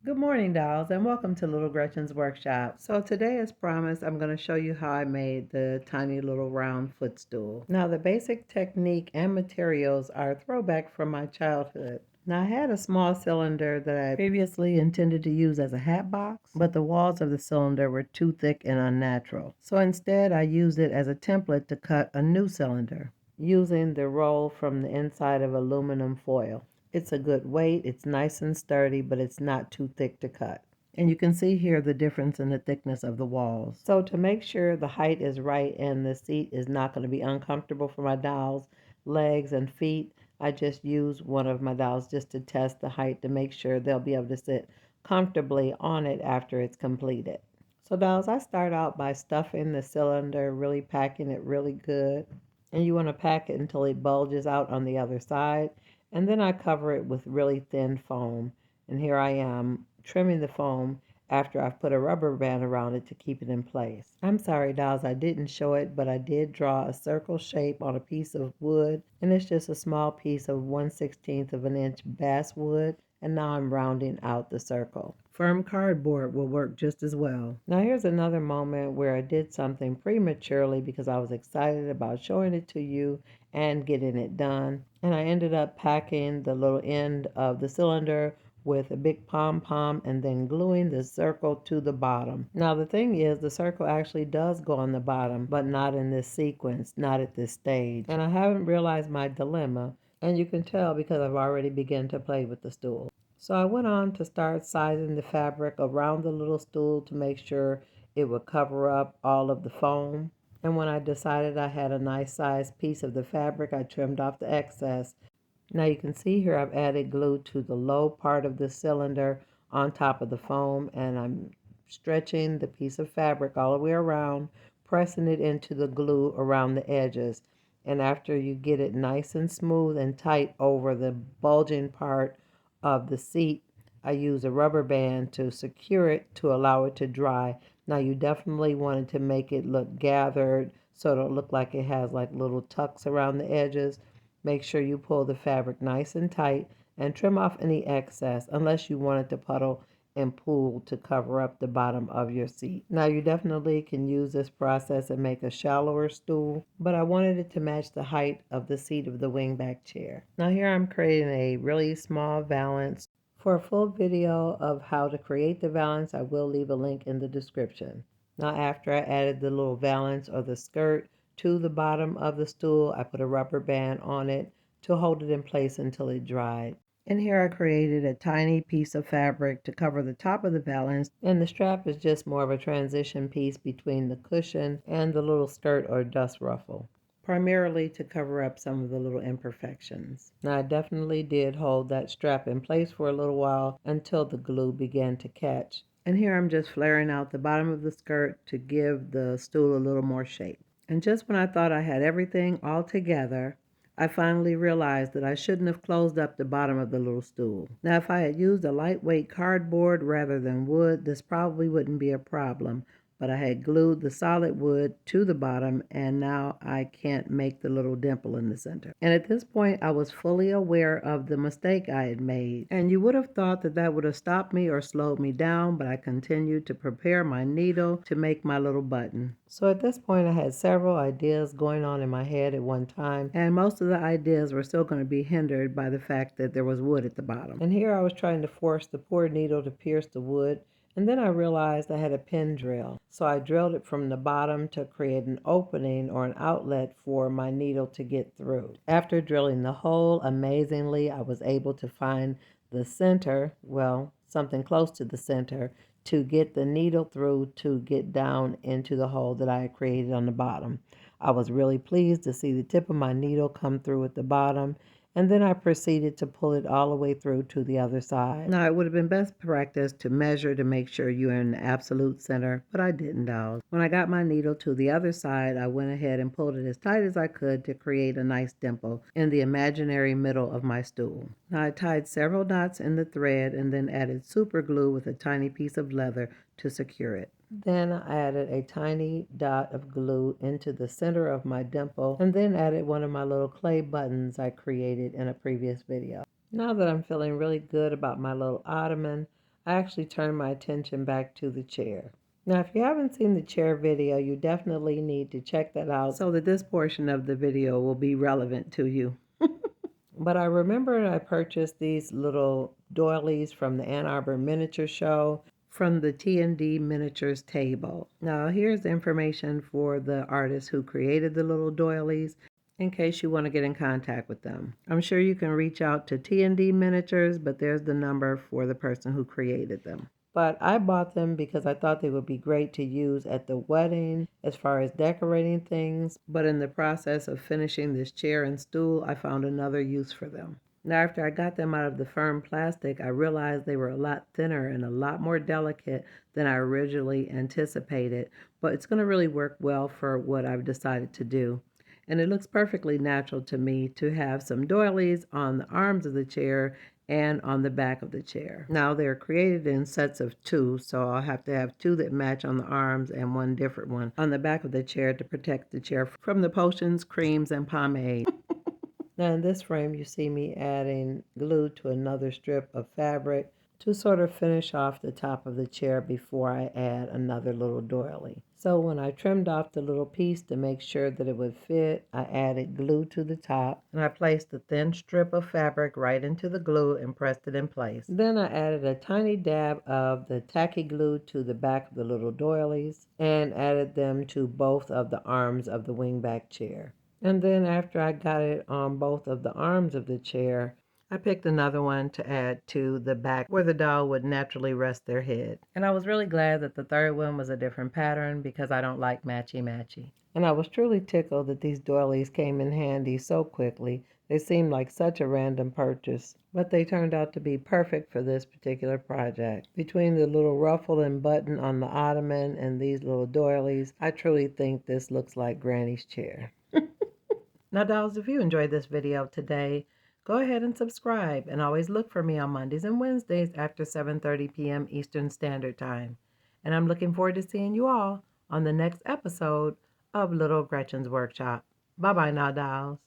Good morning, dolls, and welcome to Little Gretchen's workshop. So today, as promised, I'm going to show you how I made the tiny little round footstool. Now, the basic technique and materials are a throwback from my childhood. Now, I had a small cylinder that I previously intended to use as a hat box, but the walls of the cylinder were too thick and unnatural. So instead, I used it as a template to cut a new cylinder using the roll from the inside of aluminum foil. It's a good weight, it's nice and sturdy, but it's not too thick to cut. And you can see here the difference in the thickness of the walls. So to make sure the height is right and the seat is not going to be uncomfortable for my dolls' legs and feet, I just use one of my dolls just to test the height to make sure they'll be able to sit comfortably on it after it's completed. So dolls, I start out by stuffing the cylinder, really packing it really good. And you want to pack it until it bulges out on the other side. And then I cover it with really thin foam. And here I am trimming the foam after I've put a rubber band around it to keep it in place. I'm sorry, dolls, I didn't show it, but I did draw a circle shape on a piece of wood. And it's just a small piece of 1/16 of an inch basswood. And now I'm rounding out the circle. Firm cardboard will work just as well. Now here's another moment where I did something prematurely because I was excited about showing it to you and getting it done. And I ended up packing the little end of the cylinder with a big pom-pom and then gluing the circle to the bottom. Now the thing is, the circle actually does go on the bottom, but not in this sequence, not at this stage. And I haven't realized my dilemma, and you can tell because I've already begun to play with the stool. So I went on to start sizing the fabric around the little stool to make sure it would cover up all of the foam. And when I decided I had a nice sized piece of the fabric, I trimmed off the excess. Now you can see here I've added glue to the low part of the cylinder on top of the foam, and I'm stretching the piece of fabric all the way around, pressing it into the glue around the edges. And after you get it nice and smooth and tight over the bulging part of the seat, I use a rubber band to secure it to allow it to dry. Now you definitely wanted to make it look gathered so it'll look like it has like little tucks around the edges. Make sure you pull the fabric nice and tight and trim off any excess unless you want it to puddle and pool to cover up the bottom of your seat. Now you definitely can use this process and make a shallower stool, but I wanted it to match the height of the seat of the wingback chair. Now here I'm creating a really small valance. For a full video of how to create the valance, I will leave a link in the description. Now after I added the little valance or the skirt to the bottom of the stool, I put a rubber band on it to hold it in place until it dried. And here I created a tiny piece of fabric to cover the top of the valance, and the strap is just more of a transition piece between the cushion and the little skirt or dust ruffle, primarily to cover up some of the little imperfections. Now I definitely did hold that strap in place for a little while until the glue began to catch. And here I'm just flaring out the bottom of the skirt to give the stool a little more shape. And just when I thought I had everything all together, I finally realized that I shouldn't have closed up the bottom of the little stool. Now, if I had used a lightweight cardboard rather than wood, this probably wouldn't be a problem, but I had glued the solid wood to the bottom, and now I can't make the little dimple in the center. And at this point, I was fully aware of the mistake I had made. And you would have thought that that would have stopped me or slowed me down, but I continued to prepare my needle to make my little button. So at this point, I had several ideas going on in my head at one time, and most of the ideas were still going to be hindered by the fact that there was wood at the bottom. And here I was trying to force the poor needle to pierce the wood, and then I realized I had a pin drill. So I drilled it from the bottom to create an opening or an outlet for my needle to get through. After drilling the hole, amazingly, I was able to find the center, well, something close to the center, to get the needle through to get down into the hole that I had created on the bottom. I was really pleased to see the tip of my needle come through at the bottom, and then I proceeded to pull it all the way through to the other side. Now, it would have been best practice to measure to make sure you're in the absolute center, but I didn't, dolls. When I got my needle to the other side, I went ahead and pulled it as tight as I could to create a nice dimple in the imaginary middle of my stool. Now, I tied several knots in the thread and then added super glue with a tiny piece of leather to secure it. Then I added a tiny dot of glue into the center of my dimple and then added one of my little clay buttons I created in a previous video. Now that I'm feeling really good about my little ottoman, I actually turned my attention back to the chair. Now, if you haven't seen the chair video, you definitely need to check that out so that this portion of the video will be relevant to you. But I remember I purchased these little doilies from the Ann Arbor Miniature Show from the T&D Miniatures table. Now, here's the information for the artist who created the little doilies in case you want to get in contact with them. I'm sure you can reach out to T&D Miniatures, but there's the number for the person who created them. But I bought them because I thought they would be great to use at the wedding as far as decorating things. But in the process of finishing this chair and stool, I found another use for them. Now, after I got them out of the firm plastic, I realized they were a lot thinner and a lot more delicate than I originally anticipated. But it's going to really work well for what I've decided to do. And it looks perfectly natural to me to have some doilies on the arms of the chair and on the back of the chair. Now they're created in sets of 2, so I'll have to have 2 that match on the arms and 1 different one on the back of the chair to protect the chair from the potions, creams, and pomade. Now in this frame you see me adding glue to another strip of fabric to sort of finish off the top of the chair before I add another little doily. So when I trimmed off the little piece to make sure that it would fit, I added glue to the top and I placed a thin strip of fabric right into the glue and pressed it in place. Then I added a tiny dab of the tacky glue to the back of the little doilies and added them to both of the arms of the wingback chair. And then after I got it on both of the arms of the chair, I picked another one to add to the back where the doll would naturally rest their head. And I was really glad that the third one was a different pattern because I don't like matchy-matchy. And I was truly tickled that these doilies came in handy so quickly. They seemed like such a random purchase, but they turned out to be perfect for this particular project. Between the little ruffle and button on the ottoman and these little doilies, I truly think this looks like Granny's chair. Now, dolls, if you enjoyed this video today, go ahead and subscribe, and always look for me on Mondays and Wednesdays after 7:30 p.m. Eastern Standard Time. And I'm looking forward to seeing you all on the next episode of Little Gretchen's Workshop. Bye-bye now, dolls.